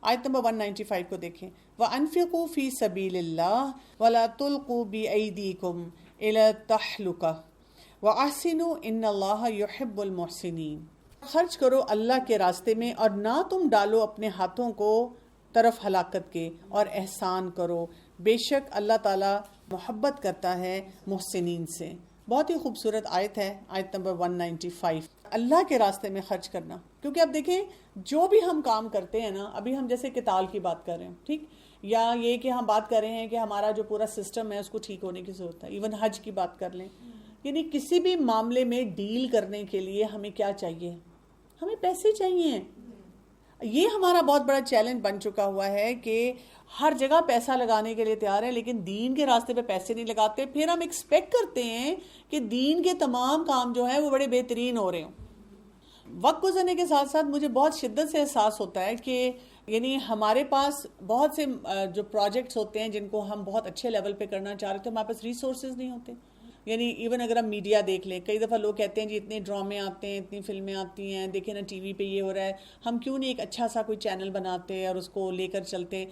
آیت نمبر 195 کو دیکھیں، وَأَنفِقُوا فِي سَبِيلِ اللَّهِ وَلَا تُلْقُوا بِأَيْدِيكُمْ إِلَى التَّهْلُكَةِ وَأَحْسِنُوا إِنَّ اللَّهَ يُحِبُّ الْمُحْسِنِينَ۔ خرچ کرو اللہ کے راستے میں اور نہ تم ڈالو اپنے ہاتھوں کو طرف ہلاکت کے، اور احسان کرو، بے شک اللہ تعالی محبت کرتا ہے محسنین سے۔ بہت ہی خوبصورت آیت ہے، آیت نمبر 195، اللہ کے راستے میں خرچ کرنا۔ کیونکہ اب دیکھیں جو بھی ہم کام کرتے ہیں نا، ابھی ہم جیسے قتال کی بات کر رہے ہیں، ٹھیک، یا یہ کہ ہم بات کر رہے ہیں کہ ہمارا جو پورا سسٹم ہے اس کو ٹھیک ہونے کی ضرورت ہے، ایون حج کی بات کر لیں، یعنی کسی بھی معاملے میں ڈیل کرنے کے لیے ہمیں کیا چاہیے؟ ہمیں پیسے چاہیے۔ یہ ہمارا بہت بڑا چیلنج بن چکا ہوا ہے کہ ہر جگہ پیسہ لگانے کے لیے تیار ہے، لیکن دین کے راستے پہ پیسے نہیں لگاتے۔ پھر ہم ایکسپیکٹ کرتے ہیں کہ دین کے تمام کام جو ہیں وہ بڑے بہترین ہو رہے ہوں۔ وقت گزرنے کے ساتھ ساتھ مجھے بہت شدت سے احساس ہوتا ہے کہ یعنی ہمارے پاس بہت سے جو پروجیکٹس ہوتے ہیں جن کو ہم بہت اچھے لیول پہ کرنا چاہ رہے تھے، ہمارے پاس ریسورسز نہیں ہوتے۔ یعنی ایون اگر ہم میڈیا دیکھ لیں، کئی دفعہ لوگ کہتے ہیں جی اتنے ڈرامے آتے ہیں، اتنی فلمیں آتی ہیں، دیکھیں نا ٹی وی پہ یہ ہو رہا ہے، ہم کیوں نہیں ایک اچھا سا کوئی چینل بناتے اور اس کو لے کر چلتے۔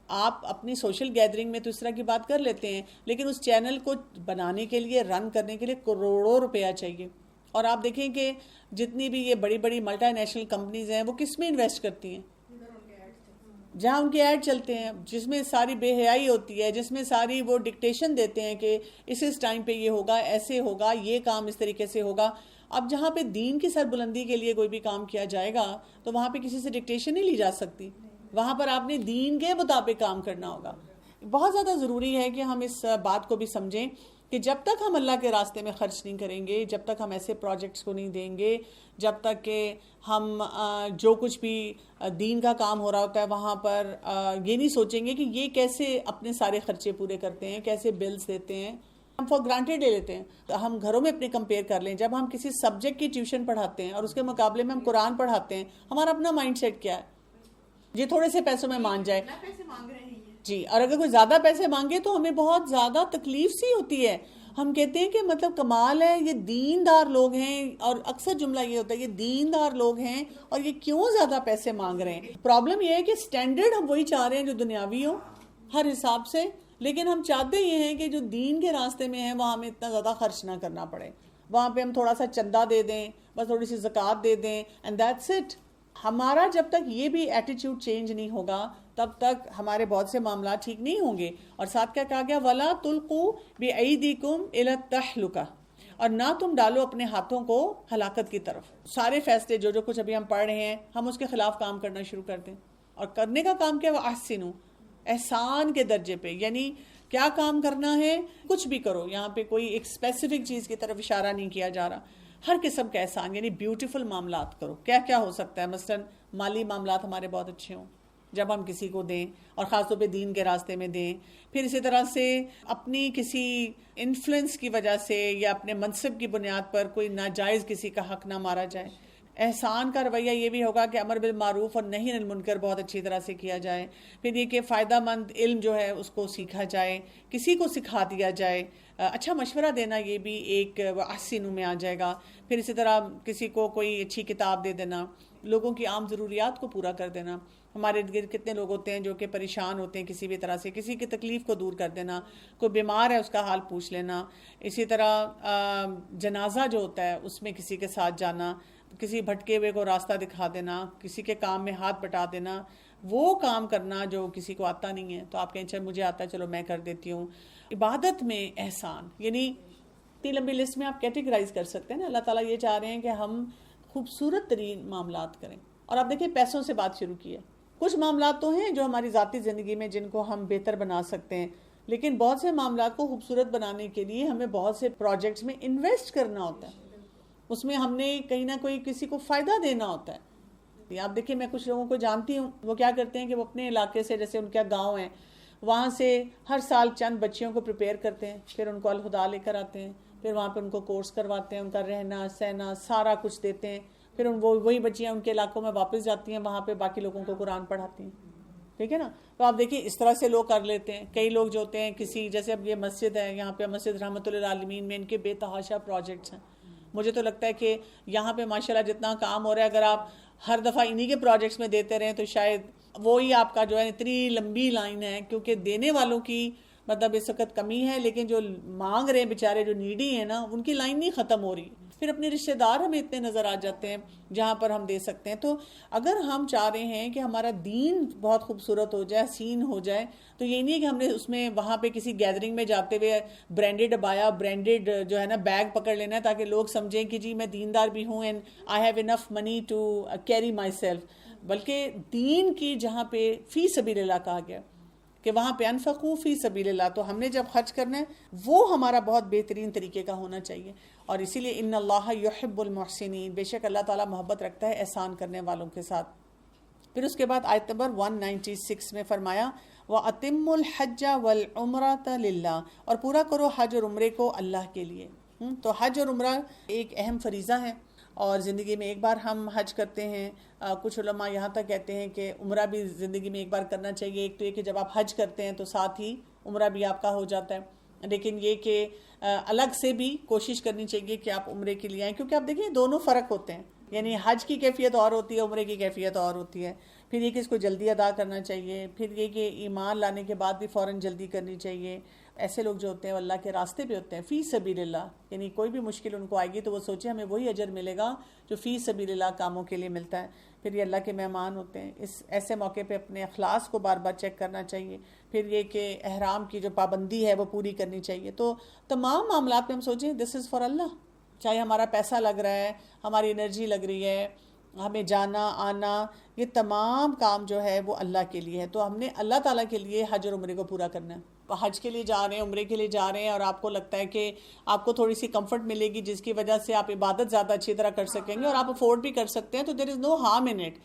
آپ اپنی سوشل گیدرنگ میں تو اس طرح کی بات کر لیتے ہیں، لیکن اس چینل کو بنانے کے لیے، رن کرنے کے لیے کروڑوں روپیہ چاہیے۔ اور آپ دیکھیں کہ جتنی بھی یہ بڑی بڑی ملٹی نیشنل کمپنیز ہیں وہ کس میں انویسٹ کرتی ہیں؟ جہاں ان کے ایڈ چلتے ہیں، جس میں ساری بے حیائی ہوتی ہے، جس میں ساری وہ ڈکٹیشن دیتے ہیں کہ اس ٹائم پہ یہ ہوگا، ایسے ہوگا، یہ کام اس طریقے سے ہوگا۔ اب جہاں پہ دین کی سربلندی کے لیے کوئی بھی کام کیا جائے گا تو وہاں پہ کسی سے ڈکٹیشن نہیں لی جا سکتی، وہاں پر آپ نے دین کے مطابق کام کرنا ہوگا۔ بہت زیادہ ضروری ہے کہ ہم اس بات کو بھی سمجھیں کہ جب تک ہم اللہ کے راستے میں خرچ نہیں کریں گے، جب تک ہم ایسے پروجیکٹس کو نہیں دیں گے، جب تک کہ ہم جو کچھ بھی دین کا کام ہو رہا ہوتا ہے وہاں پر یہ نہیں سوچیں گے کہ یہ کیسے اپنے سارے خرچے پورے کرتے ہیں، کیسے بلز دیتے ہیں، ہم فار گرانٹیڈ لے لیتے ہیں۔ ہم گھروں میں اپنے کمپیئر کر لیں، جب ہم کسی سبجیکٹ کی ٹیوشن پڑھاتے ہیں اور اس کے مقابلے میں ہم قرآن پڑھاتے ہیں، ہمارا اپنا مائنڈ سیٹ کیا ہے؟ یہ تھوڑے سے پیسوں میں مان جائے جی، اور اگر کوئی زیادہ پیسے مانگے تو ہمیں بہت زیادہ تکلیف سی ہوتی ہے۔ ہم کہتے ہیں کہ مطلب کمال ہے، یہ دیندار لوگ ہیں، اور اکثر جملہ یہ ہوتا ہے یہ دیندار لوگ ہیں اور یہ کیوں زیادہ پیسے مانگ رہے ہیں۔ پرابلم یہ ہے کہ سٹینڈرڈ ہم وہی چاہ رہے ہیں جو دنیاوی ہو ہر حساب سے، لیکن ہم چاہتے یہ ہیں کہ جو دین کے راستے میں ہیں وہاں ہمیں اتنا زیادہ خرچ نہ کرنا پڑے، وہاں پہ ہم تھوڑا سا چندہ دے دیں، بس تھوڑی سی زکوٰۃ دے دیں، اینڈ دیٹس اٹ۔ ہمارا جب تک یہ بھی ایٹیٹیوڈ چینج نہیں ہوگا تب تک ہمارے بہت سے معاملات ٹھیک نہیں ہوں گے۔ اور ساتھ کیا کہا گیا؟ وَلَا تُلْقُوا بِأَيْدِيكُمْ إِلَى التَّهْلُكَةِ، اور نہ تم ڈالو اپنے ہاتھوں کو ہلاکت کی طرف۔ سارے فیصلے جو کچھ ابھی ہم پڑھ رہے ہیں ہم اس کے خلاف کام کرنا شروع کر دیں، اور کرنے کا کام کیا ہے؟ وَأَحْسِنُوا، احسان کے درجے پہ، یعنی کیا کام کرنا ہے؟ کچھ بھی کرو، یہاں پہ کوئی ایک اسپیسیفک چیز کی طرف اشارہ نہیں کیا جا رہا، ہر قسم کا احسان، یعنی بیوٹیفل معاملات کرو۔ کیا کیا ہو سکتا ہے؟ مثلا مالی معاملات ہمارے بہت اچھے ہوں جب ہم کسی کو دیں، اور خاص طور پہ دین کے راستے میں دیں۔ پھر اسی طرح سے اپنی کسی انفلوئنس کی وجہ سے یا اپنے منصب کی بنیاد پر کوئی ناجائز کسی کا حق نہ مارا جائے۔ احسان کا رویہ یہ بھی ہوگا کہ امر بالمعروف اور نہی عن المنکر بہت اچھی طرح سے کیا جائے۔ پھر یہ کہ فائدہ مند علم جو ہے اس کو سیکھا جائے، کسی کو سکھا دیا جائے، اچھا مشورہ دینا یہ بھی ایک احسنوا میں آ جائے گا۔ پھر اسی طرح کسی کو کوئی اچھی کتاب دے دینا، لوگوں کی عام ضروریات کو پورا کر دینا۔ ہمارے ارد گرد کتنے لوگ ہوتے ہیں جو کہ پریشان ہوتے ہیں کسی بھی طرح سے، کسی کی تکلیف کو دور کر دینا، کوئی بیمار ہے اس کا حال پوچھ لینا۔ اسی طرح جنازہ جو ہوتا ہے اس میں کسی کے ساتھ جانا، کسی بھٹکے ہوئے کو راستہ دکھا دینا، کسی کے کام میں ہاتھ بٹا دینا، وہ کام کرنا جو کسی کو آتا نہیں ہے تو آپ کہیں چل مجھے آتا ہے چلو میں کر دیتی ہوں۔ عبادت میں احسان، یعنی اتنی لمبی لسٹ میں آپ کیٹیگرائز کر سکتے ہیں نا۔ اللہ تعالیٰ یہ چاہ رہے ہیں کہ ہم خوبصورت ترین معاملات کریں۔ اور آپ دیکھیں پیسوں سے بات شروع کی ہے، کچھ معاملات تو ہیں جو ہماری ذاتی زندگی میں جن کو ہم بہتر بنا سکتے ہیں، لیکن بہت سے معاملات کو خوبصورت بنانے کے لیے ہمیں بہت سے پروجیکٹس میں انویسٹ کرنا ہوتا ہے، اس میں ہم نے کہیں نہ کوئی کسی کو فائدہ دینا ہوتا ہے۔ آپ دیکھیں میں کچھ لوگوں کو جانتی ہوں، وہ کیا کرتے ہیں کہ وہ اپنے علاقے سے، جیسے ان کا گاؤں ہے، وہاں سے ہر سال چند بچیوں کو پریپیئر کرتے ہیں، پھر ان کو الہدا لے کر آتے ہیں، پھر وہاں پہ ان کو کورس کرواتے ہیں، ان کا رہنا سہنا سارا کچھ دیتے ہیں، پھر وہی بچیاں ان کے علاقوں میں واپس جاتی ہیں، وہاں پہ باقی لوگوں کو قرآن پڑھاتی ہیں، ٹھیک ہے نا۔ تو آپ دیکھیں اس طرح سے لوگ کر لیتے ہیں۔ کئی لوگ جو ہوتے ہیں کسی، جیسے اب یہ مسجد ہے، یہاں پہ مسجد رحمت للعالمین میں ان کے بے تحاشا پروجیکٹس ہیں۔ مجھے تو لگتا ہے کہ یہاں پہ ماشاءاللہ جتنا کام ہو رہا ہے، اگر آپ ہر دفعہ انہی کے پروجیکٹس میں دیتے رہیں تو شاید وہی آپ کا جو ہے اتنی لمبی لائن ہے، کیونکہ دینے والوں کی مطلب اس وقت کمی ہے، لیکن جو مانگ رہے ہیں بیچارے جو نیڈی ہیں نا، ان کی لائن نہیں ختم ہو رہی. پھر اپنے رشتہ دار ہمیں اتنے نظر آ جاتے ہیں جہاں پر ہم دے سکتے ہیں. تو اگر ہم چاہ رہے ہیں کہ ہمارا دین بہت خوبصورت ہو جائے، حسین ہو جائے، تو یہ نہیں ہے کہ ہم نے اس میں وہاں پہ کسی گیدرنگ میں جاتے ہوئے برانڈیڈ ابایا، برانڈیڈ جو ہے نا بیگ پکڑ لینا ہے تاکہ لوگ سمجھیں کہ جی میں دیندار بھی ہوں and I have enough money to carry myself. بلکہ دین کی جہاں پہ فی سبیل اللہ کہا گیا کہ وہاں پہ انفقوا فی سبیل اللہ، تو ہم نے جب خرچ کرنا ہے وہ ہمارا بہت بہترین طریقے کا ہونا چاہیے. اور اسی لیے ان اللہ یحب المحسنین، بے شک اللہ تعالیٰ محبت رکھتا ہے احسان کرنے والوں کے ساتھ. پھر اس کے بعد آیت نمبر 196 میں فرمایا وَأَتِمُّ الْحَجَّ وَالْعُمْرَةَ لِلَّهِ، اور پورا کرو حج اور عمرے کو اللہ کے لیے. تو حج اور عمرہ ایک اہم فریضہ ہے اور زندگی میں ایک بار ہم حج کرتے ہیں. کچھ علماء یہاں تک کہتے ہیں کہ عمرہ بھی زندگی میں ایک بار کرنا چاہیے. ایک تو یہ کہ جب آپ حج کرتے ہیں تو ساتھ ہی عمرہ بھی آپ کا ہو جاتا ہے، لیکن یہ کہ الگ سے بھی کوشش کرنی چاہیے کہ آپ عمرے کے لیے آئیں، کیونکہ آپ دیکھیں دونوں فرق ہوتے ہیں. یعنی حج کی کیفیت اور ہوتی ہے، عمرے کی کیفیت اور ہوتی ہے. پھر یہ کہ اس کو جلدی ادا کرنا چاہیے، پھر یہ کہ ایمان لانے کے بعد بھی فوراً جلدی کرنی چاہیے. ایسے لوگ جو ہوتے ہیں اللہ کے راستے پہ ہوتے ہیں فی سبیل اللہ، یعنی کوئی بھی مشکل ان کو آئے گی تو وہ سوچے ہمیں وہی اجر ملے گا جو فی سبیل اللہ کاموں کے لیے ملتا ہے. پھر یہ اللہ کے مہمان ہوتے ہیں. اس ایسے موقع پہ اپنے اخلاص کو بار بار چیک کرنا چاہیے. پھر یہ کہ احرام کی جو پابندی ہے وہ پوری کرنی چاہیے. تو تمام معاملات میں ہم سوچیں دس از فار اللہ، چاہے ہمارا پیسہ لگ رہا ہے، ہماری انرجی لگ رہی ہے، ہمیں جانا آنا، یہ تمام کام جو ہے وہ اللہ کے لیے ہے. تو ہم نے اللہ تعالیٰ کے لیے حج اور عمرے کو پورا کرنا ہے. حج کے لیے جا رہے ہیں، عمرے کے لیے جا رہے ہیں، اور آپ کو لگتا ہے کہ آپ کو تھوڑی سی کمفرٹ ملے گی جس کی وجہ سے آپ عبادت زیادہ اچھی طرح کر سکیں گے اور آپ افورڈ بھی کر سکتے ہیں، تو دیر از نو ہارم ان اٹ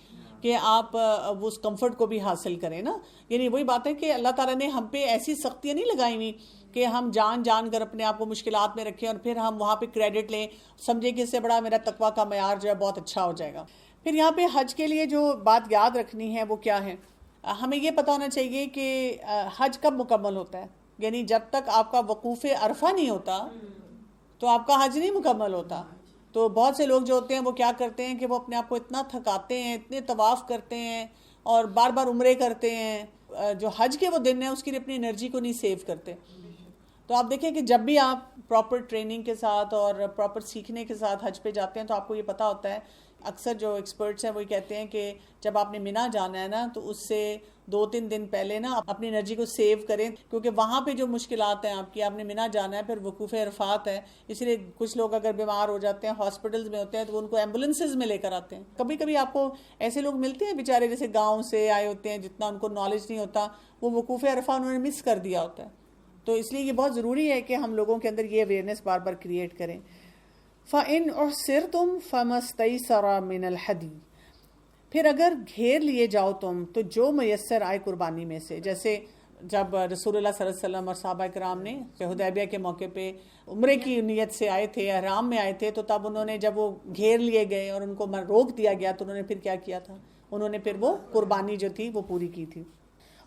کہ آپ اس کمفرٹ کو بھی حاصل کریں نا. یعنی وہی بات ہے کہ اللہ تعالیٰ نے ہم پہ ایسی سختیاں نہیں لگائی ہوئی کہ ہم جان کر اپنے آپ کو مشکلات میں رکھیں اور پھر ہم وہاں پہ کریڈٹ لیں، سمجھیں کہ اس سے بڑا میرا تقویٰ کا معیار جو ہے بہت اچھا ہو جائے گا. پھر یہاں پہ حج کے لیے جو بات یاد رکھنی ہے وہ کیا ہے، ہمیں یہ پتہ ہونا چاہیے کہ حج کب مکمل ہوتا ہے. یعنی جب تک آپ کا وقوف عرفہ نہیں ہوتا تو آپ کا حج نہیں مکمل ہوتا. تو بہت سے لوگ جو ہوتے ہیں وہ کیا کرتے ہیں کہ وہ اپنے آپ کو اتنا تھکاتے ہیں، اتنے طواف کرتے ہیں اور بار بار عمرے کرتے ہیں، جو حج کے وہ دن ہیں اس کے لیے اپنی انرجی کو نہیں سیو کرتے. تو آپ دیکھیں کہ جب بھی آپ پراپر ٹریننگ کے ساتھ اور پراپر سیکھنے کے ساتھ حج پہ جاتے ہیں تو آپ کو یہ پتہ ہوتا ہے، اکثر جو ایکسپرٹس ہیں وہی کہتے ہیں کہ جب آپ نے منی جانا ہے نا تو اس سے 2-3 دن پہلے نا اپنی انرجی کو سیو کریں، کیونکہ وہاں پہ جو مشکلات ہیں آپ نے منی جانا ہے، پھر وقوف عرفات ہے، اس لیے کچھ لوگ اگر بیمار ہو جاتے ہیں ہاسپٹلز میں ہوتے ہیں تو وہ ان کو ایمبولینسز میں لے کر آتے ہیں. کبھی کبھی آپ کو ایسے لوگ ملتے ہیں بیچارے جیسے گاؤں سے آئے ہوتے ہیں، جتنا ان کو نالج نہیں ہوتا وہ وقوف عرفہ انہوں نے مس کر دیا ہوتا ہے. تو اس لیے یہ بہت ضروری ہے کہ ہم لوگوں کے اندر یہ اویئرنیس بار بار کریٹ کریں. فَإِنْ أُحْصِرْتُمْ فَمَا اسْتَيْسَرَ مِنَ الْهَدْيِ، پھر اگر گھیر لیے جاؤ تم تو جو میسر آئے قربانی میں سے. جیسے جب رسول اللہ صلی اللہ علیہ وسلم اور صحابہ کرام نے حدیبیہ کے موقع پہ عمرے کی نیت سے آئے تھے، احرام میں آئے تھے، تو تب انہوں نے جب وہ گھیر لیے گئے اور ان کو روک دیا گیا تو انہوں نے پھر کیا کیا تھا، انہوں نے پھر وہ قربانی جو تھی وہ پوری کی تھی.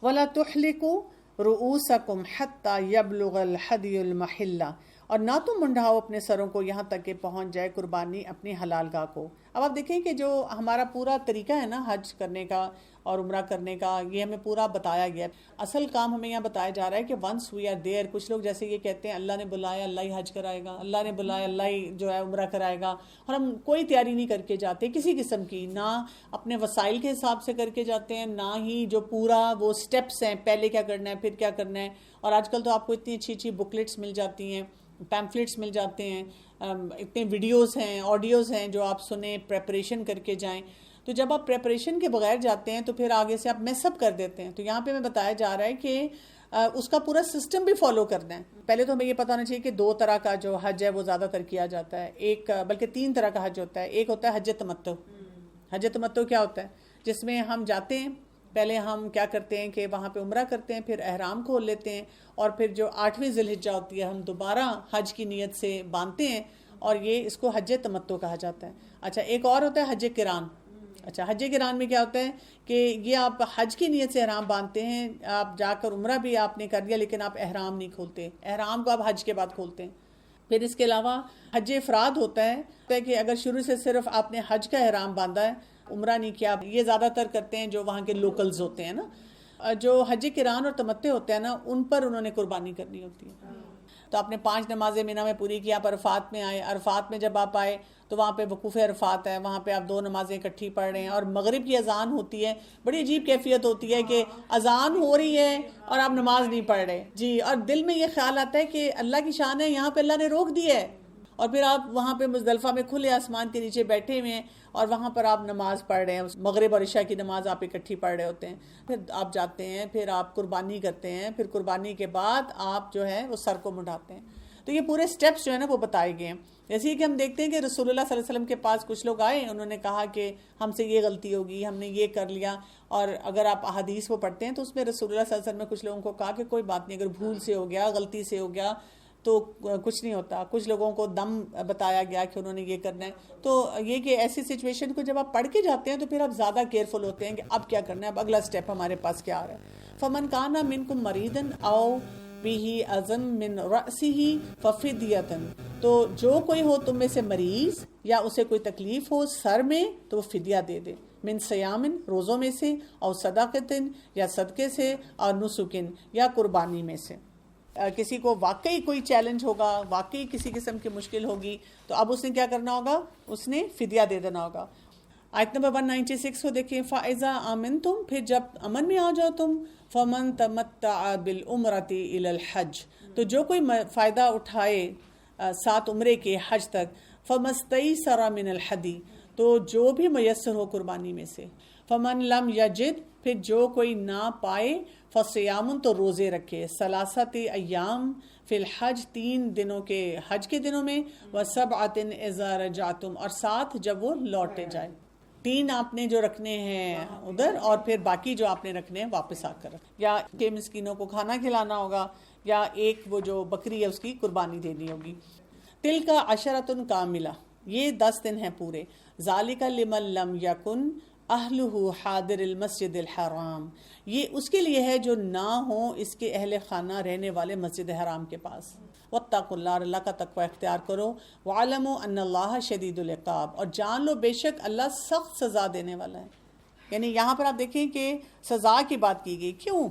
وَلَا تُحْلِقُوا رؤوسکم حتی یبلغ الحدی المحلہ، اور نہ تم منڈھاؤ اپنے سروں کو یہاں تک کہ پہنچ جائے قربانی اپنی حلال گاہ کو. اب آپ دیکھیں کہ جو ہمارا پورا طریقہ ہے نا حج کرنے کا اور عمرہ کرنے کا، یہ ہمیں پورا بتایا گیا ہے. اصل کام ہمیں یہاں بتایا جا رہا ہے کہ ونس وی آر دیئر، کچھ لوگ جیسے یہ کہتے ہیں اللہ نے بلایا اللہ ہی حج کرائے گا، اللہ نے بلایا اللہ ہی جو ہے عمرہ کرائے گا، اور ہم کوئی تیاری نہیں کر کے جاتے کسی قسم کی، نہ اپنے وسائل کے حساب سے کر کے جاتے ہیں، نہ ہی جو پورا وہ سٹیپس ہیں پہلے کیا کرنا ہے پھر کیا کرنا ہے. اور آج کل تو آپ کو اتنی اچھی اچھی بکلیٹس مل جاتی ہیں، پیمفلیٹس مل جاتے ہیں، اتنے ویڈیوز ہیں، آڈیوز ہیں جو آپ سنیں، پریپریشن کر کے جائیں. تو جب آپ پریپریشن کے بغیر جاتے ہیں تو پھر آگے سے آپ میس اپ کر دیتے ہیں. تو یہاں پہ ہمیں بتایا جا رہا ہے کہ اس کا پورا سسٹم بھی فالو کرنا ہے. پہلے تو ہمیں یہ پتہ ہونا چاہیے کہ 2 طرح کا جو حج ہے وہ زیادہ تر کیا جاتا ہے، ایک بلکہ 3 طرح کا حج ہوتا ہے. ایک ہوتا ہے حج تمتع. حج تمتع کیا ہوتا ہے؟ جس میں ہم جاتے ہیں، پہلے ہم کیا کرتے ہیں کہ وہاں پہ عمرہ کرتے ہیں، پھر احرام کھول لیتے ہیں، اور پھر جو 8ویں ذی الحجہ ہوتی ہے ہم دوبارہ حج کی نیت سے باندھتے ہیں، اور یہ اس کو حج تمتع کہا جاتا ہے. اچھا، ایک اور ہوتا ہے حج قران. اچھا، حج قران میں کیا ہوتا ہے کہ یہ آپ حج کی نیت سے احرام باندھتے ہیں، آپ جا کر عمرہ بھی آپ نے کر لیا لیکن آپ احرام نہیں کھولتے، احرام کو آپ حج کے بعد کھولتے ہیں. پھر اس کے علاوہ حج افراد ہوتا ہے کہ اگر شروع سے صرف آپ نے حج کا احرام باندھا ہے، عمرہ نہیں کیا. یہ زیادہ تر کرتے ہیں جو وہاں کے لوکلز ہوتے ہیں نا. جو حج قران اور تمتع ہوتے ہیں نا, ان پر انہوں نے قربانی کرنی ہوتی ہے. تو آپ نے 5 نمازیں مینا میں پوری کی, آپ عرفات میں آئے. عرفات میں جب آپ آئے تو وہاں پہ وقوف عرفات ہے, وہاں پہ آپ 2 نمازیں اکٹھی پڑھ رہے ہیں, اور مغرب کی اذان ہوتی ہے. بڑی عجیب کیفیت ہوتی ہے کہ اذان ہو رہی ہے اور آپ نماز نہیں پڑھ رہے جی, اور دل میں یہ خیال آتا ہے کہ اللہ کی شان ہے, یہاں پہ اللہ نے روک دی ہے. اور پھر آپ وہاں پہ مزدلفہ میں کھلے آسمان کے نیچے بیٹھے ہوئے ہیں, اور وہاں پر آپ نماز پڑھ رہے ہیں. مغرب اور عشاء کی نماز آپ اکٹھی پڑھ رہے ہوتے ہیں. پھر آپ جاتے ہیں, پھر آپ قربانی کرتے ہیں, پھر قربانی کے بعد آپ جو ہے وہ سر کو مڈاتے ہیں. تو یہ پورے سٹیپس جو ہے نا وہ بتائے گئے ہیں. جیسے کہ ہم دیکھتے ہیں کہ رسول اللہ صلی اللہ علیہ وسلم کے پاس کچھ لوگ آئے, انہوں نے کہا کہ ہم سے یہ غلطی ہوگی, ہم نے یہ کر لیا. اور اگر آپ احادیث وہ پڑھتے ہیں تو اس میں رسول اللہ صلی اللہ علیہ وسلم نے کچھ لوگوں کو کہا کہ کوئی بات نہیں, اگر بھول سے ہو گیا, غلطی سے ہو گیا تو کچھ نہیں ہوتا. کچھ لوگوں کو دم بتایا گیا کہ انہوں نے یہ کرنا ہے. تو یہ کہ ایسی سچویشن کو جب آپ پڑھ کے جاتے ہیں تو پھر آپ زیادہ کیئرفل ہوتے ہیں کہ اب کیا کرنا ہے, اب اگلا سٹیپ ہمارے پاس کیا آ رہا ہے. فمن کان منکم مریضا او بہ اذن من رأسہ ففدیۃ, تو جو کوئی ہو تم میں سے مریض یا اسے کوئی تکلیف ہو سر میں تو وہ فدیہ دے دے. من سیامن, روزوں میں سے, اور صدقۃ, یا صدقے سے, اور نسکن, یا قربانی میں سے. کسی کو واقعی کوئی چیلنج ہوگا, واقعی کسی قسم کی مشکل ہوگی, تو اب اس نے کیا کرنا ہوگا, اس نے فدیہ دے دینا ہوگا. آیت نمبر 196 کو دیکھیں. فَإِذَا آمَنْتُمْ, پھر جب امن میں آ جاؤ تم. فَمَنْ تَمَتَّعَ بِالْعُمْرَةِ إِلَى الْحَجِّ, تو جو کوئی فائدہ اٹھائے 7 عمرے کے حج تک. فَمَسْتَيْسَرَ مِنَ الْحَدِيِّ, تو جو بھی میسر ہو قربانی میں سے. فَمَنْ لَمْ يَجِدْ, پھر جو کوئی نہ پائے. فَصِيَامٌ, تو روزے رکھے. 3 ایام فی الحج, 3 دنوں کے حج کے دنوں میں. وَسَبْعَةٍ إِذَا رَجَعْتُمْ, اور 7 جب وہ لوٹے جائے. 3 آپ نے جو رکھنے ہیں ادھر, اور پھر باقی جو آپ نے رکھنے ہیں واپس آ کر, یا کہ مسکینوں کو کھانا کھلانا ہوگا, یا ایک وہ جو بکری ہے اس کی قربانی دینی ہوگی. تِلْکَ عَشَرَةٌ کاملہ, یہ 10 دن ہیں پورے. ذَلِكَ لِمَن لَمْ يَكُنْ أَهْلُهُ حَاضِرِ الْمَسْجِدِ الْحَرَامِ, یہ اس کے لیے ہے جو نہ ہوں اس کے اہل خانہ رہنے والے مسجد حرام کے پاس. وَاتَّقُوا اللَّهَ, اللہ کا تقوی اختیار کرو. وَعَلَمُوا أَنَّ اللَّهَ شَدِيدُ الْعِقَابِ, اور جان لو بے شک اللہ سخت سزا دینے والا ہے. یعنی یہاں پر آپ دیکھیں کہ سزا کی بات کی گئی. کیوں؟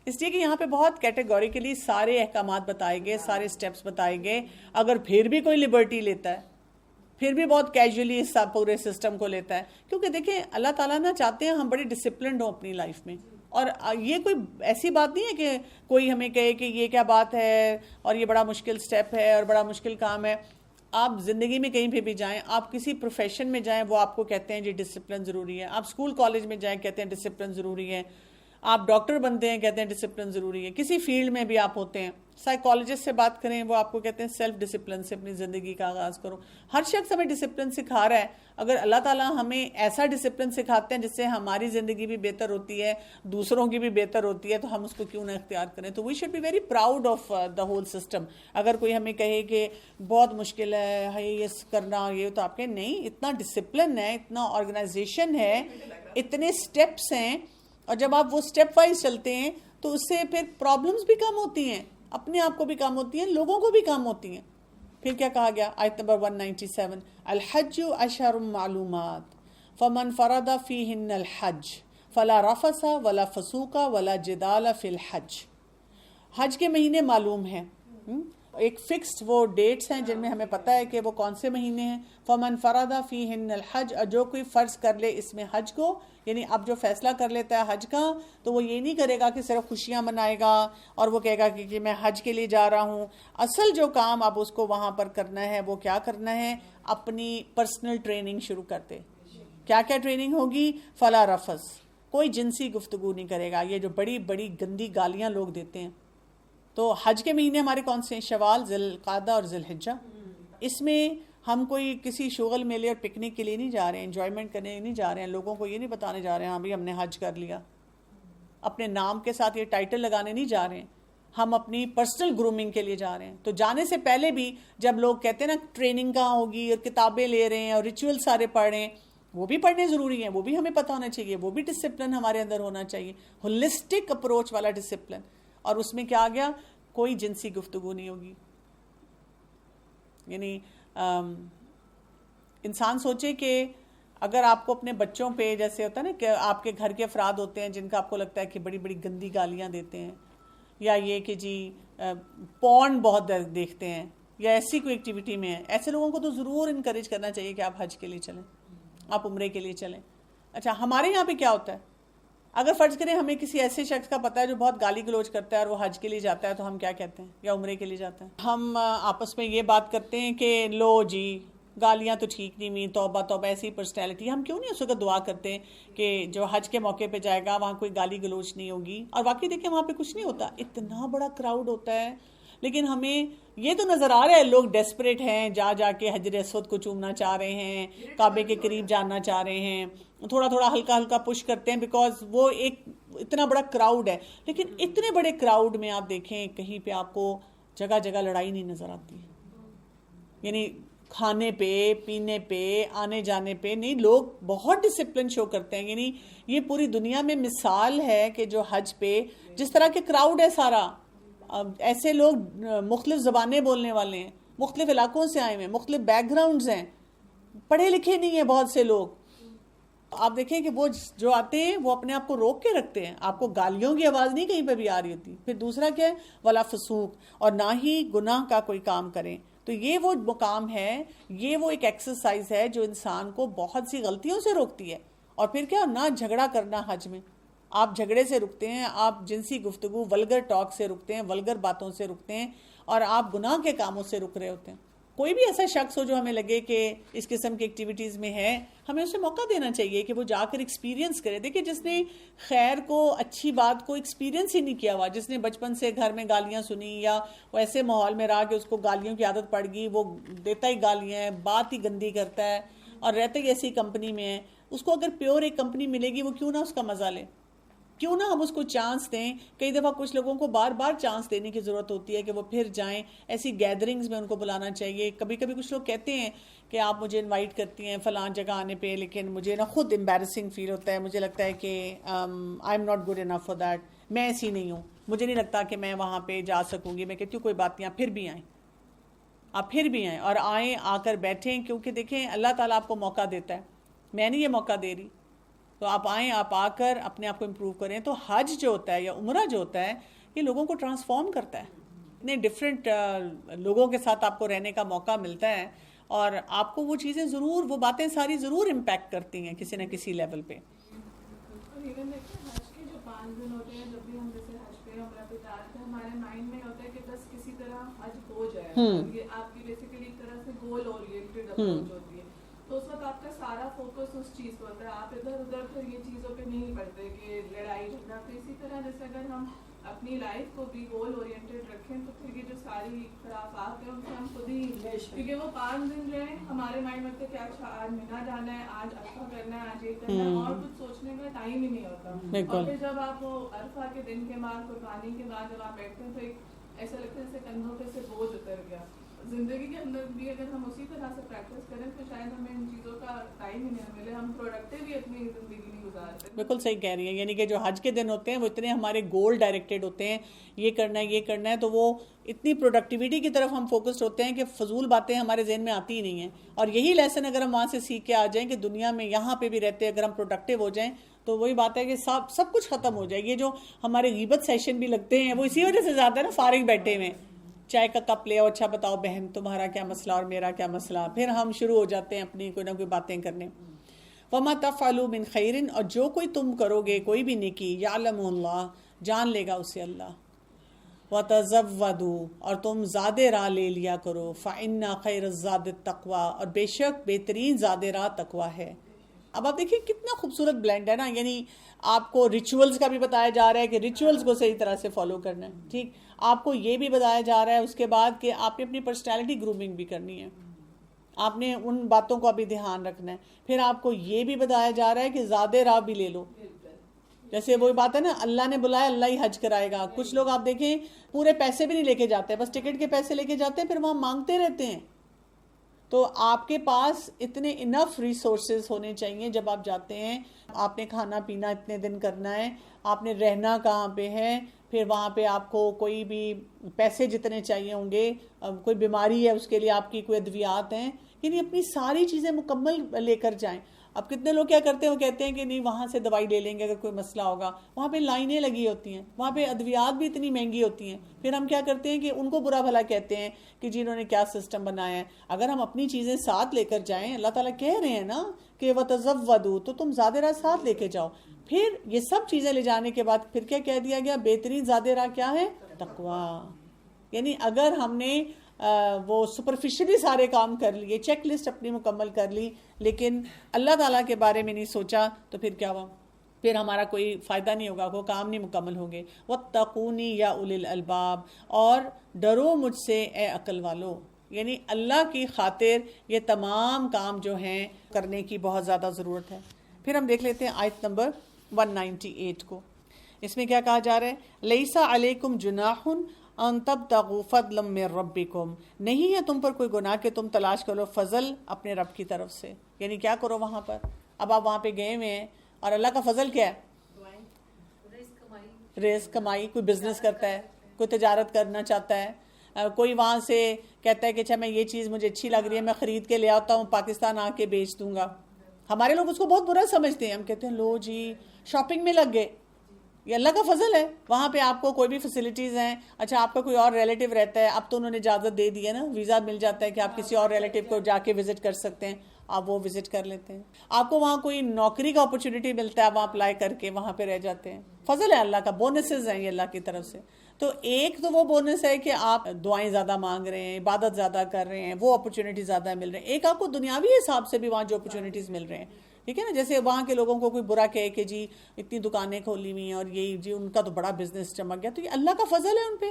اس لیے کہ یہاں پہ بہت کیٹیگوریکلی سارے احکامات بتائے گئے, سارے سٹیپس بتائے گئے. اگر پھر بھی کوئی لبرٹی لیتا ہے, پھر بھی بہت کیجولی اس پورے سسٹم کو لیتا ہے, کیونکہ دیکھیں اللہ تعالیٰ نہ چاہتے ہیں ہم بڑی ڈسپلنڈ ہوں اپنی لائف میں. اور یہ کوئی ایسی بات نہیں ہے کہ کوئی ہمیں کہے کہ یہ کیا بات ہے اور یہ بڑا مشکل سٹیپ ہے اور بڑا مشکل کام ہے. آپ زندگی میں کہیں پہ بھی جائیں, آپ کسی پروفیشن میں جائیں, وہ آپ کو کہتے ہیں جی ڈسپلن ضروری ہے. آپ اسکول کالج میں جائیں, کہتے ہیں ڈسپلن ضروری ہے. آپ ڈاکٹر بنتے ہیں, کہتے ہیں ڈسپلن ضروری ہے. کسی فیلڈ میں بھی آپ ہوتے ہیں, سائیکالوجسٹ سے بات کریں, وہ آپ کو کہتے ہیں سیلف ڈسپلن سے اپنی زندگی کا آغاز کرو. ہر شخص ہمیں ڈسپلن سکھا رہا ہے. اگر اللہ تعالیٰ ہمیں ایسا ڈسپلن سکھاتے ہیں جس سے ہماری زندگی بھی بہتر ہوتی ہے, دوسروں کی بھی بہتر ہوتی ہے, تو ہم اس کو کیوں نہ اختیار کریں. تو we should be very proud of the whole system. اگر کوئی ہمیں کہے کہ بہت مشکل ہے یہ کرنا, یہ تو آپ کہیں نہیں, اتنا ڈسپلن ہے, اتنا آرگنائزیشن ہے, اتنے سٹیپس ہیں. اور جب آپ وہ سٹیپ وائز چلتے ہیں تو اس سے پھر پرابلمز بھی کم ہوتی ہیں, اپنے آپ کو بھی کم ہوتی ہیں, لوگوں کو بھی کم ہوتی ہیں. پھر کیا کہا گیا آیت نمبر 197, الحج اشہر معلومات فمن فرد فیہن الحج فلا رفث ولا فسوق ولا جدال فی الحج. حج کے مہینے معلوم ہیں, ایک فکسڈ وہ ڈیٹس ہیں جن میں ہمیں پتہ ہے کہ وہ کون سے مہینے ہیں. فمن فرد فیہن الحج, اور جو کوئی فرض کر لے اس میں حج کو, یعنی اب جو فیصلہ کر لیتا ہے حج کا, تو وہ یہ نہیں کرے گا کہ صرف خوشیاں منائے گا اور وہ کہے گا کہ میں حج کے لیے جا رہا ہوں. اصل جو کام اب اس کو وہاں پر کرنا ہے وہ کیا کرنا ہے, اپنی پرسنل ٹریننگ شروع کرتے. کیا کیا ٹریننگ ہوگی؟ فلا رفث, کوئی جنسی گفتگو نہیں کرے گا. یہ جو بڑی بڑی گندی گالیاں لوگ دیتے ہیں. تو حج کے مہینے ہمارے کون سے ہیں؟ شوال, ذی القعدہ اور ذی الحجہ. اس میں ہم کوئی کسی شغل میلے اور پکنک کے لیے نہیں جا رہے ہیں, انجوائمنٹ کرنے نہیں جا رہے ہیں, لوگوں کو یہ نہیں بتانے جا رہے ہیں ہاں بھی ہم نے حج کر لیا. اپنے نام کے ساتھ یہ ٹائٹل لگانے نہیں جا رہے ہیں, ہم اپنی پرسنل گرومنگ کے لیے جا رہے ہیں. تو جانے سے پہلے بھی جب لوگ کہتے ہیں نا ٹریننگ کہاں ہوگی اور کتابیں لے رہے ہیں اور ریچول سارے پڑھ رہے ہیں, وہ بھی پڑھنے ضروری ہیں, وہ بھی ہمیں پتہ ہونا چاہیے, وہ بھی ڈسپلن ہمارے اندر ہونا چاہیے, ہولسٹک اپروچ والا ڈسپلن. اور اس میں کیا آ گیا, کوئی جنسی گفتگو نہیں ہوگی. یعنی انسان سوچے کہ اگر آپ کو اپنے بچوں پہ جیسے ہوتا ہے نا کہ آپ کے گھر کے افراد ہوتے ہیں جن کا آپ کو لگتا ہے کہ بڑی بڑی گندی گالیاں دیتے ہیں، یا یہ کہ جی پورن بہت دیکھتے ہیں، یا ایسی کوئی ایکٹیویٹی میں ہیں، ایسے لوگوں کو تو ضرور انکریج کرنا چاہیے کہ آپ حج کے لیے چلیں، آپ عمرے کے لیے چلیں۔ اچھا ہمارے یہاں پہ کیا ہوتا ہے، اگر فرض کریں ہمیں کسی ایسے شخص کا پتہ ہے جو بہت گالی گلوچ کرتا ہے اور وہ حج کے لیے جاتا ہے، تو ہم کیا کہتے ہیں، یا عمرے کے لیے جاتا ہے، ہم آپس میں یہ بات کرتے ہیں کہ لو جی گالیاں تو ٹھیک نہیں ہوئی، توبہ توبہ، ایسی پرسنالٹی۔ ہم کیوں نہیں اس وقت دعا کرتے ہیں کہ جو حج کے موقع پہ جائے گا وہاں کوئی گالی گلوچ نہیں ہوگی، اور واقعی دیکھیں وہاں پہ کچھ نہیں ہوتا، اتنا بڑا کراؤڈ ہوتا ہے، لیکن ہمیں یہ تو نظر آ رہا ہے لوگ ڈیسپریٹ ہیں، جا جا کے حجر اسود کو چومنا چاہ رہے ہیں، کعبے کے قریب جاننا چاہ رہے ہیں، تھوڑا تھوڑا ہلکا ہلکا پش کرتے ہیں بیکاز وہ ایک اتنا بڑا کراؤڈ ہے۔ لیکن اتنے بڑے کراؤڈ میں آپ دیکھیں کہیں پہ آپ کو جگہ جگہ لڑائی نہیں نظر آتی، یعنی کھانے پہ، پینے پہ، آنے جانے پہ نہیں، لوگ بہت ڈسپلن شو کرتے ہیں۔ یعنی یہ پوری دنیا میں مثال ہے کہ جو حج پہ جس طرح کے کراؤڈ ہے سارا، ایسے لوگ مختلف زبانیں بولنے والے ہیں، مختلف علاقوں سے آئے ہوئے ہیں، مختلف بیک گراؤنڈز ہیں، پڑھے لکھے نہیں ہیں بہت سے لوگ۔ آپ دیکھیں کہ وہ جو آتے ہیں وہ اپنے آپ کو روک کے رکھتے ہیں، آپ کو گالیوں کی آواز نہیں کہیں پہ بھی آ رہی ہوتی۔ پھر دوسرا کیا ہے، ولا فسوق، اور نہ ہی گناہ کا کوئی کام کریں۔ تو یہ وہ مقام ہے، یہ وہ ایک ایکسرسائز ہے جو انسان کو بہت سی غلطیوں سے روکتی ہے۔ اور پھر کیا، نہ جھگڑا کرنا حج میں، آپ جھگڑے سے رکتے ہیں، آپ جنسی گفتگو، ولگر ٹاک سے رکتے ہیں، ولگر باتوں سے رکتے ہیں، اور آپ گناہ کے کاموں سے رک رہے ہوتے ہیں۔ کوئی بھی ایسا شخص ہو جو ہمیں لگے کہ اس قسم کی ایکٹیویٹیز میں ہے، ہمیں اسے موقع دینا چاہیے کہ وہ جا کر ایکسپیرینس کرے۔ دیکھیں جس نے خیر کو، اچھی بات کو ایکسپیرینس ہی نہیں کیا ہوا، جس نے بچپن سے گھر میں گالیاں سنی، یا وہ ایسے ماحول میں رہا کہ اس کو گالیوں کی عادت پڑ گئی، وہ دیتا ہی گالیاں ہیں، بات ہی گندی کرتا ہے، اور رہتا ہی ایسی کمپنی میں ہے، اس کو اگر پیور ایک کمپنی ملے گی وہ کیوں نہ اس کا مزہ لے، کیوں نہ ہم اس کو چانس دیں۔ کئی دفعہ کچھ لوگوں کو بار بار چانس دینے کی ضرورت ہوتی ہے کہ وہ پھر جائیں، ایسی گیدرنگز میں ان کو بلانا چاہیے۔ کبھی کبھی کچھ لوگ کہتے ہیں کہ آپ مجھے انوائٹ کرتی ہیں فلاں جگہ آنے پہ، لیکن مجھے نا خود امبیرسنگ فیل ہوتا ہے، مجھے لگتا ہے کہ I am not good enough for that, میں ایسی نہیں ہوں، مجھے نہیں لگتا کہ میں وہاں پہ جا سکوں گی۔ میں کہتی ہوں کوئی بات نہیں، آپ پھر بھی آئیں، آپ پھر بھی آئیں، اور آئیں، آ کر بیٹھیں، کیونکہ دیکھیں اللہ تعالیٰ آپ کو موقع دیتا ہے، میں نہیں یہ موقع دے رہی، تو آپ آئیں، آپ آ کر اپنے آپ کو امپروو کریں۔ تو حج جو ہوتا ہے یا عمرہ جو ہوتا ہے یہ لوگوں کو ٹرانسفارم کرتا ہے، اتنے ڈفرینٹ لوگوں کے ساتھ آپ کو رہنے کا موقع ملتا ہے، اور آپ کو وہ چیزیں ضرور، وہ باتیں ساری ضرور امپیکٹ کرتی ہیں کسی نہ کسی لیول پہ۔ حج کے جو 5 دن ہوتے ہیں، جب بھی ہم جیسے حج پہ عمرہ پہ جاتے ہیں، ہمارے مائنڈ میں ہوتا ہے کہ بس کسی طرح حج ہو جائے، یہ آپ کی بیسیکلی ایک طرح سے گول اورینٹڈ اپروچ ہوتی ہے، تو اس وقت آپ کا سارا فوکس اس چیز پہ ہوتا ہے، آپ ادھر ادھر پھر یہ چیزوں پہ نہیں پڑتے کہ لڑائی جھگڑا۔ تو اسی طرح جیسے اگر ہم اپنی لائف کو بھی گول اورینٹڈ رکھیں تو پھر یہ جو ساری خرافات ہیں ان سے ہم خود ہی، کیونکہ وہ 5 دن جو ہیں ہمارے مائنڈ میں ہوتے ہیں کہ اچھا آج مینا جانا ہے، آج عرفہ کرنا ہے، آج یہ کرنا ہے، اور کچھ سوچنے کا ٹائم ہی نہیں ہوتا۔ اور پھر جب آپ وہ عرفہ کے دن کے بعد، قربانی کے بعد جب آپ بیٹھتے ہیں تو ایک ایسا لگتا ہے جیسے کندھوں پہ سے بوجھ اتر گیا۔ زندگی کے اندر بھی اگر ہم اسی طرح سے پریکٹس کریں تو شاید ہمیں ان چیزوں کا ٹائم ہی نہیں ملے، ہم پروڈکٹیو بھی اپنی زندگی نہیں گزارتے۔ بالکل صحیح کہہ رہی ہیں، یعنی کہ جو حج کے دن ہوتے ہیں وہ اتنے ہمارے گول ڈائریکٹڈ ہوتے ہیں، یہ کرنا ہے، یہ کرنا ہے، تو وہ اتنی پروڈکٹیوٹی کی طرف ہم فوکسڈ ہوتے ہیں کہ فضول باتیں ہمارے ذہن میں آتی ہی نہیں ہیں۔ اور یہی لیسن اگر ہم وہاں سے سیکھ کے آ جائیں کہ دنیا میں یہاں پہ بھی رہتے اگر ہم پروڈکٹیو ہو جائیں تو وہی بات ہے کہ سب کچھ ختم ہو جائے۔ یہ جو ہمارے غیبت سیشن بھی لگتے ہیں وہ اسی وجہ سے زیادہ ہے نا، فارغ بیٹھے ہوئے چائے کا کپ لے، اچھا بتاؤ بہن تمہارا کیا مسئلہ اور میرا کیا مسئلہ، پھر ہم شروع ہو جاتے ہیں اپنی کوئی نہ کوئی باتیں کرنے۔ وَمَا تَفْعَلُوا مِنْ خَيْرٍ، اور جو کوئی تم کرو گے کوئی بھی نیکی، يَعْلَمُ اللَّهُ، جان لے گا اسے اللہ، وَتَزَوَّدُوا، اور تم زاد راہ لے لیا کرو، فَإِنَّ خَيْرَ الزَّادِ التَّقْوَىٰ، اور بے شک بہترین زاد راہ تقویٰ ہے۔ اب آپ دیکھیں کتنا خوبصورت بلینڈ ہے نا، یعنی آپ کو ریچولز کا بھی بتایا جا رہا ہے کہ ریچولز کو صحیح طرح سے فالو کرنا ہے، ٹھیک، آپ کو یہ بھی بتایا جا رہا ہے اس کے بعد کہ آپ نے اپنی پرسنالٹی گرومنگ بھی کرنی ہے، آپ نے ان باتوں کو ابھی دھیان رکھنا ہے، پھر آپ کو یہ بھی بتایا جا رہا ہے کہ زیادہ راہ بھی لے لو، جیسے وہی بات ہے نا، اللہ نے بلایا اللہ ہی حج کرائے گا۔ کچھ لوگ آپ دیکھیں پورے پیسے بھی نہیں لے کے جاتے، بس ٹکٹ کے پیسے لے کے جاتے ہیں، پھر وہاں مانگتے رہتے ہیں۔ تو آپ کے پاس اتنے انف ریسورسز ہونے چاہیے جب آپ جاتے ہیں، آپ نے کھانا پینا اتنے دن کرنا ہے، آپ نے رہنا کہاں پہ ہے، پھر وہاں پہ آپ کو کوئی بھی پیسے جتنے چاہیے ہوں گے، کوئی بیماری ہے اس کے لیے آپ کی کوئی ادویات ہیں، یعنی اپنی ساری چیزیں مکمل لے کر جائیں۔ اب کتنے لوگ کیا کرتے ہیں، وہ کہتے ہیں کہ نہیں وہاں سے دوائی لے لیں گے اگر کوئی مسئلہ ہوگا، وہاں پہ لائنیں لگی ہوتی ہیں، وہاں پہ ادویات بھی اتنی مہنگی ہوتی ہیں، پھر ہم کیا کرتے ہیں کہ ان کو برا بھلا کہتے ہیں کہ جی انہوں نے کیا سسٹم بنایا ہے۔ اگر ہم اپنی چیزیں ساتھ لے کر جائیں، اللہ تعالیٰ کہہ رہے ہیں نا کہ وَتَزَوَّدُوا، تو تم زیادہ راہ ساتھ لے کے جاؤ۔ پھر یہ سب چیزیں لے جانے کے بعد پھر کیا کہہ دیا گیا، بہترین زیادہ راہ کیا ہے، تقویٰ۔ یعنی اگر ہم نے وہ سپرفیشلی سارے کام کر لیے، چیک لسٹ اپنی مکمل کر لی، لیکن اللہ تعالیٰ کے بارے میں نہیں سوچا، تو پھر کیا ہوا، پھر ہمارا کوئی فائدہ نہیں ہوگا، وہ کام نہیں مکمل ہوں گے۔ وَاتَّقُونِي يَا أُولِي الْأَلْبَابِ، اور ڈرو مجھ سے اے عقل والو۔ یعنی اللہ کی خاطر یہ تمام کام جو ہیں کرنے کی بہت زیادہ ضرورت ہے۔ پھر ہم دیکھ لیتے ہیں آیت نمبر 198 کو۔ اس میں کیا کہا جا رہا ہے، لَيْسَ عَلَيْكُمْ جُنَاحٌ ان تبتغوا فضلا من ربکم، نہیں ہے تم پر کوئی گناہ کہ تم تلاش کرو فضل اپنے رب کی طرف سے۔ یعنی کیا کرو وہاں پر، اب آپ وہاں پہ گئے ہوئے ہیں اور اللہ کا فضل کیا ہے، رزق کمائی، کوئی بزنس کرتا ہے، کوئی تجارت کرنا چاہتا ہے، کوئی وہاں سے کہتا ہے کہ اچھا میں یہ چیز مجھے اچھی لگ رہی ہے، میں خرید کے لے آتا ہوں، پاکستان آ کے بیچ دوں گا۔ ہمارے لوگ اس کو بہت برا سمجھتے ہیں، ہم کہتے ہیں لو جی شاپنگ میں لگ گئے، یہ اللہ کا فضل ہے۔ وہاں پہ آپ کو کوئی بھی فیسلٹیز ہیں، اچھا آپ کا کوئی اور ریلیٹیو رہتا ہے، اب تو انہوں نے اجازت دے دی ہے نا، ویزا مل جاتا ہے کہ آپ کسی اور ریلیٹیو کو جا کے وزٹ کر سکتے ہیں، آپ وہ وزٹ کر لیتے ہیں۔ آپ کو وہاں کوئی نوکری کا اپرچونٹی ملتا ہے، آپ وہاں اپلائی کر کے وہاں پہ رہ جاتے ہیں، فضل ہے اللہ کا، بونسز ہیں یہ اللہ کی طرف سے۔ تو ایک تو وہ بونس ہے کہ آپ دعائیں زیادہ مانگ رہے ہیں، عبادت زیادہ کر رہے ہیں، وہ اپرچونٹی زیادہ مل رہے ہیں۔ ایک آپ کو دنیاوی حساب سے بھی وہاں جو اپرچونٹیز مل رہے ہیں، ٹھیک ہے نا، جیسے وہاں کے لوگوں کو کوئی برا کہے کہ جی اتنی دکانیں کھولی ہوئی ہیں اور یہ جی ان کا تو بڑا بزنس چمک گیا، تو یہ اللہ کا فضل ہے ان پہ۔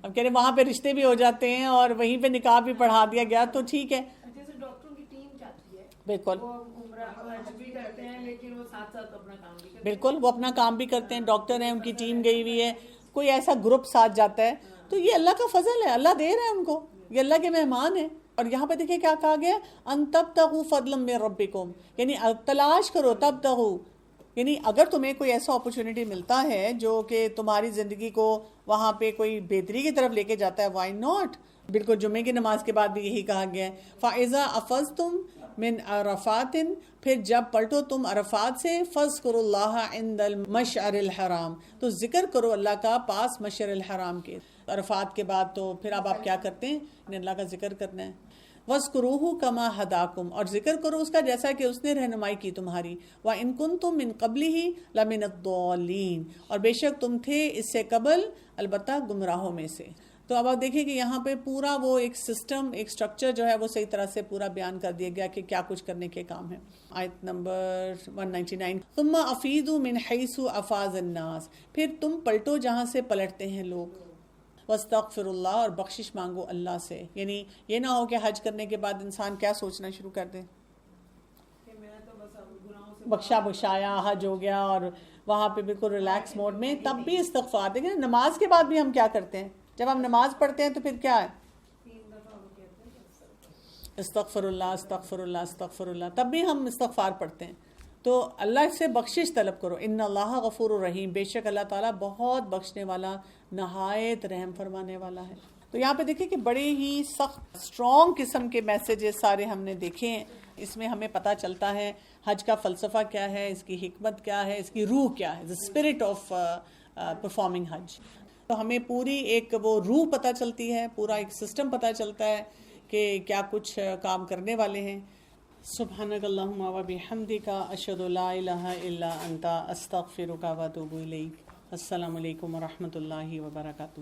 اب کہہ رہے وہاں پہ رشتے بھی ہو جاتے ہیں اور وہیں پہ نکاح بھی پڑھا دیا گیا، تو ٹھیک ہے۔ جیسے ڈاکٹروں کی ٹیم جاتی ہے، بالکل وہ عمرہ حج بھی کرتے ہیں لیکن وہ ساتھ ساتھ اپنا کام بھی کرتے ہیں۔ بالکل، وہ اپنا کام بھی کرتے ہیں، ڈاکٹر ہیں، ان کی ٹیم گئی ہوئی ہے، کوئی ایسا گروپ ساتھ جاتا ہے، تو یہ اللہ کا فضل ہے، اللہ دے رہا ہے ان کو، یہ اللہ کے مہمان ہیں۔ اور یہاں پہ دیکھیں کیا کہا گیا، ان تبتغوا فضلا من ربکم، یعنی تلاش کرو، تبتغوا یعنی اگر تمہیں کوئی ایسا اپرچونٹی ملتا ہے جو کہ تمہاری زندگی کو وہاں پہ کوئی بہتری کی طرف لے کے جاتا ہے، وائی ناٹ۔ بالکل جمعے کی نماز کے بعد بھی یہی کہا گیا ہے، فَإِذَا أَفَضْتُم مِّنْ عَرَفَاتٍ، پھر جب پلٹو تم عرفات سے، فَاذْكُرُوا اللَّهَ عِنْدَ الْمَشْعَرِ الْحَرَامِ، تو ذکر کرو اللہ کا پاس مشعر الحرام کے۔ عرفات کے بعد تو پھر اب آپ کیا کرتے ہیں، اللہ کا ذکر کرنا ہے۔ وَاذْكُرُوهُ كَمَا هَدَاكُمْ، اور ذکر کرو اس کا جیسا کہ اس نے رہنمائی کی تمہاری۔ وَإِن كُنتُم مِّن قَبْلِهِ لَمِنَ الضَّالِّينَ، اور بے شک تم تھے اس سے قبل البتہ گمراہوں میں سے۔ تو اب آپ دیکھیں کہ یہاں پہ پورا وہ ایک سسٹم، ایک سٹرکچر جو ہے وہ صحیح طرح سے پورا بیان کر دیا گیا کہ کیا کچھ کرنے کے کام ہے۔ آیت نمبر 199، ثُمَّ أَفِيضُوا مِنْ حَيْثُ أَفَاضَ النَّاسُ، پھر تم پلٹو جہاں سے پلٹتے ہیں لوگ۔ وَاسْتَغْفِرُ اللَّهَ، اور بخشش مانگو اللہ سے۔ یعنی یہ نہ ہو کہ حج کرنے کے بعد انسان کیا سوچنا شروع کر دے، بخشا بخشایا حج ہو گیا اور وہاں پہ بالکل ریلیکس موڈ میں، تب بھی استغفار۔ دیکھیں نماز کے بعد بھی ہم کیا کرتے ہیں، جب ہم نماز پڑھتے ہیں تو پھر کیا ہے، استغفر اللہ استغفر اللہ استغفر اللہ، تب بھی ہم استغفار پڑھتے ہیں۔ تو اللہ سے بخشش طلب کرو، ان اللہ غفور الرحیم، بے شک اللہ تعالیٰ بہت بخشنے والا، نہایت رحم فرمانے والا ہے۔ تو یہاں پہ دیکھیں کہ بڑے ہی سخت اسٹرانگ قسم کے میسیجز سارے ہم نے دیکھے ہیں۔ اس میں ہمیں پتہ چلتا ہے حج کا فلسفہ کیا ہے، اس کی حکمت کیا ہے، اس کی روح کیا ہے، the spirit of performing حج۔ تو ہمیں پوری ایک وہ روح پتہ چلتی ہے، پورا ایک سسٹم پتہ چلتا ہے کہ کیا کچھ کام کرنے والے ہیں۔ سبحانک اللہم و بحمدک، اشہد لا الہ الا انت، استغفرک و اتوب الیک۔ السلام علیکم و رحمۃ اللہ وبرکاتہ۔